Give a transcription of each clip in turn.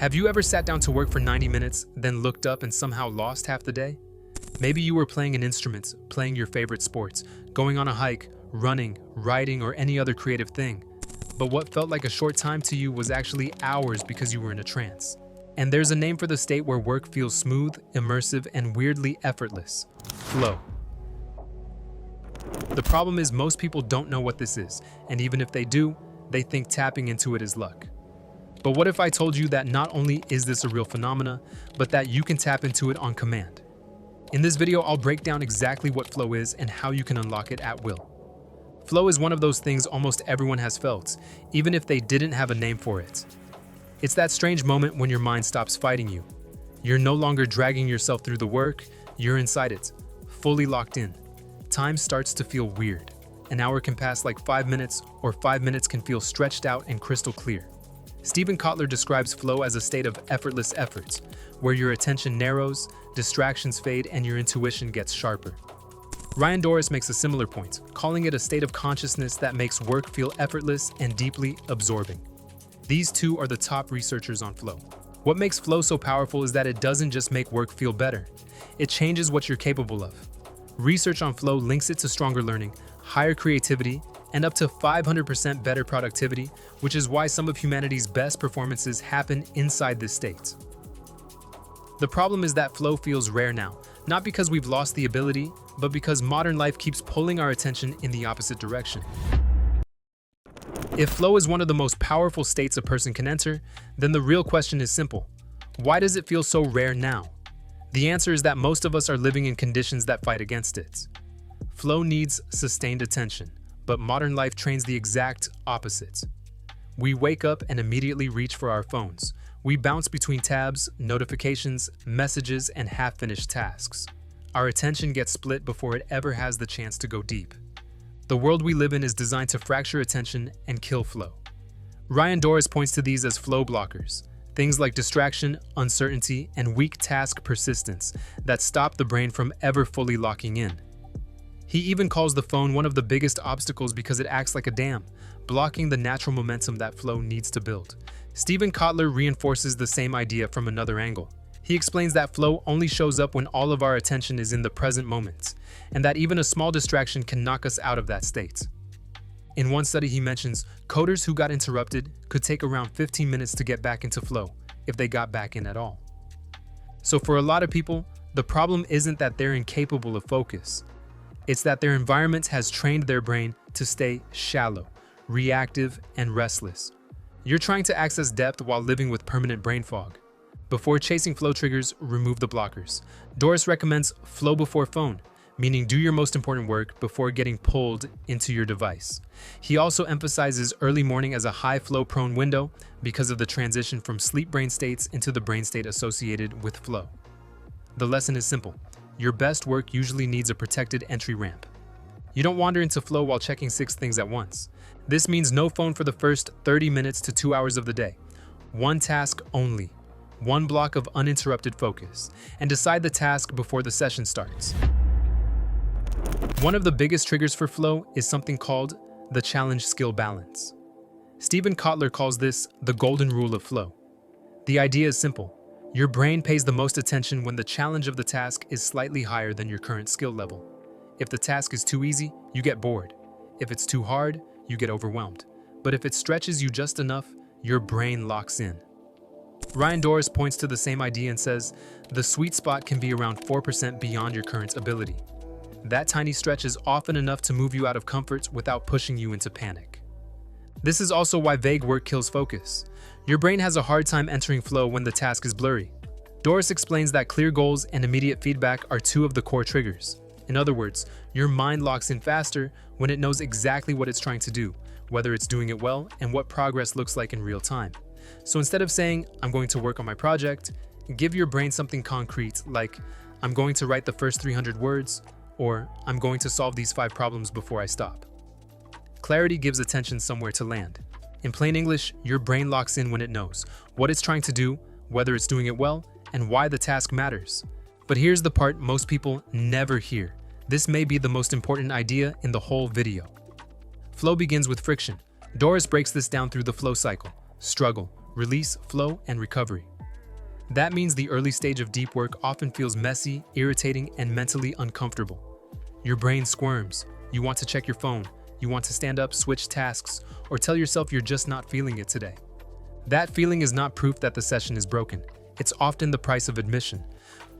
Have you ever sat down to work for 90 minutes, then looked up and somehow lost half the day? Maybe you were playing an instrument, playing your favorite sports, going on a hike, running, writing, or any other creative thing. But what felt like a short time to you was actually hours because you were in a trance. And there's a name for the state where work feels smooth, immersive, and weirdly effortless: flow. The problem is most people don't know what this is, and even if they do, they think tapping into it is luck. But what if I told you that not only is this a real phenomena, but that you can tap into it on command? In this video, I'll break down exactly what flow is and how you can unlock it at will. Flow is one of those things almost everyone has felt, even if they didn't have a name for it. It's that strange moment when your mind stops fighting you. You're no longer dragging yourself through the work, you're inside it, fully locked in. Time starts to feel weird. An hour can pass like 5 minutes, or 5 minutes can feel stretched out and crystal clear. Stephen Kotler describes flow as a state of effortless efforts, where your attention narrows, distractions fade, and your intuition gets sharper. Ryan Doris makes a similar point, calling it a state of consciousness that makes work feel effortless and deeply absorbing. These two are the top researchers on flow. What makes flow so powerful is that it doesn't just make work feel better, it changes what you're capable of. Research on flow links it to stronger learning, higher creativity, and up to 500% better productivity, which is why some of humanity's best performances happen inside this state. The problem is that flow feels rare now, not because we've lost the ability, but because modern life keeps pulling our attention in the opposite direction. If flow is one of the most powerful states a person can enter, then the real question is simple: why does it feel so rare now? The answer is that most of us are living in conditions that fight against it. Flow needs sustained attention, but modern life trains the exact opposite. We wake up and immediately reach for our phones. We bounce between tabs, notifications, messages, and half-finished tasks. Our attention gets split before it ever has the chance to go deep. The world we live in is designed to fracture attention and kill flow. Ryan Doris points to these as flow blockers, things like distraction, uncertainty, and weak task persistence that stop the brain from ever fully locking in. He even calls the phone one of the biggest obstacles because it acts like a dam, blocking the natural momentum that flow needs to build. Stephen Kotler reinforces the same idea from another angle. He explains that flow only shows up when all of our attention is in the present moment, and that even a small distraction can knock us out of that state. In one study, he mentions coders who got interrupted could take around 15 minutes to get back into flow, if they got back in at all. So for a lot of people, the problem isn't that they're incapable of focus. It's that their environment has trained their brain to stay shallow, reactive, and restless. You're trying to access depth while living with permanent brain fog. Before chasing flow triggers, remove the blockers. Doris recommends flow before phone, meaning do your most important work before getting pulled into your device. He also emphasizes early morning as a high flow prone window because of the transition from sleep brain states into the brain state associated with flow. The lesson is simple. Your best work usually needs a protected entry ramp. You don't wander into flow while checking 6 things at once. This means no phone for the first 30 minutes to 2 hours of the day. One task only. One block of uninterrupted focus. And decide the task before the session starts. One of the biggest triggers for flow is something called the challenge-skill balance. Stephen Kotler calls this the golden rule of flow. The idea is simple. Your brain pays the most attention when the challenge of the task is slightly higher than your current skill level. If the task is too easy, you get bored. If it's too hard, you get overwhelmed. But if it stretches you just enough, your brain locks in. Ryan Doris points to the same idea and says, the sweet spot can be around 4% beyond your current ability. That tiny stretch is often enough to move you out of comfort without pushing you into panic. This is also why vague work kills focus. Your brain has a hard time entering flow when the task is blurry. Doris explains that clear goals and immediate feedback are 2 of the core triggers. In other words, your mind locks in faster when it knows exactly what it's trying to do, whether it's doing it well, and what progress looks like in real time. So instead of saying, I'm going to work on my project, give your brain something concrete like, I'm going to write the first 300 words, or I'm going to solve these 5 problems before I stop. Clarity gives attention somewhere to land. In plain English, your brain locks in when it knows what it's trying to do, whether it's doing it well, and why the task matters. But here's the part most people never hear. This may be the most important idea in the whole video. Flow begins with friction. Doris breaks this down through the flow cycle: struggle, release, flow, and recovery. That means the early stage of deep work often feels messy, irritating, and mentally uncomfortable. Your brain squirms. You want to check your phone. You want to stand up, switch tasks, or tell yourself you're just not feeling it today. That feeling is not proof that the session is broken. It's often the price of admission.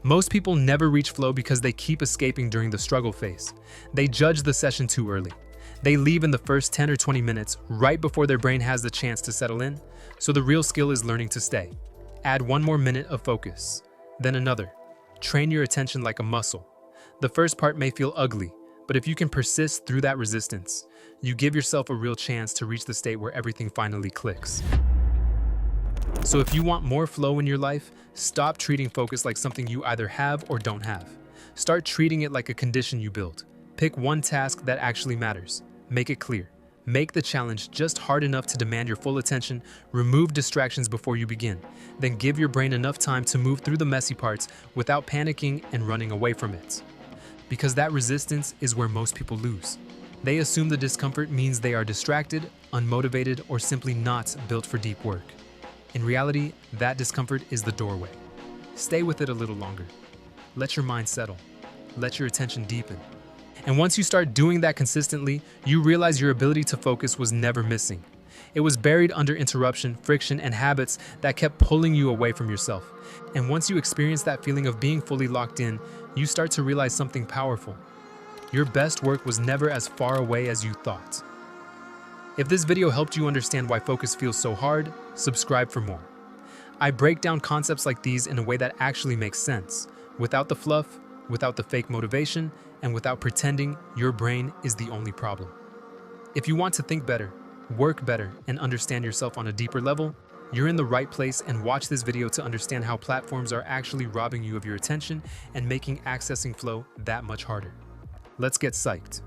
Most people never reach flow because they keep escaping during the struggle phase. They judge the session too early. They leave in the first 10 or 20 minutes, right before their brain has the chance to settle in. So the real skill is learning to stay. Add one more minute of focus, then another. Train your attention like a muscle. The first part may feel ugly, but if you can persist through that resistance, you give yourself a real chance to reach the state where everything finally clicks. So if you want more flow in your life, stop treating focus like something you either have or don't have. Start treating it like a condition you build. Pick one task that actually matters. Make it clear. Make the challenge just hard enough to demand your full attention. Remove distractions before you begin. Then give your brain enough time to move through the messy parts without panicking and running away from it. Because that resistance is where most people lose. They assume the discomfort means they are distracted, unmotivated, or simply not built for deep work. In reality, that discomfort is the doorway. Stay with it a little longer. Let your mind settle. Let your attention deepen. And once you start doing that consistently, you realize your ability to focus was never missing. It was buried under interruption, friction, and habits that kept pulling you away from yourself. And once you experience that feeling of being fully locked in, you start to realize something powerful. Your best work was never as far away as you thought. If this video helped you understand why focus feels so hard, subscribe for more. I break down concepts like these in a way that actually makes sense, without the fluff, without the fake motivation, and without pretending your brain is the only problem. If you want to think better, work better, and understand yourself on a deeper level, you're in the right place, and watch this video to understand how platforms are actually robbing you of your attention and making accessing flow that much harder. Let's get psyched.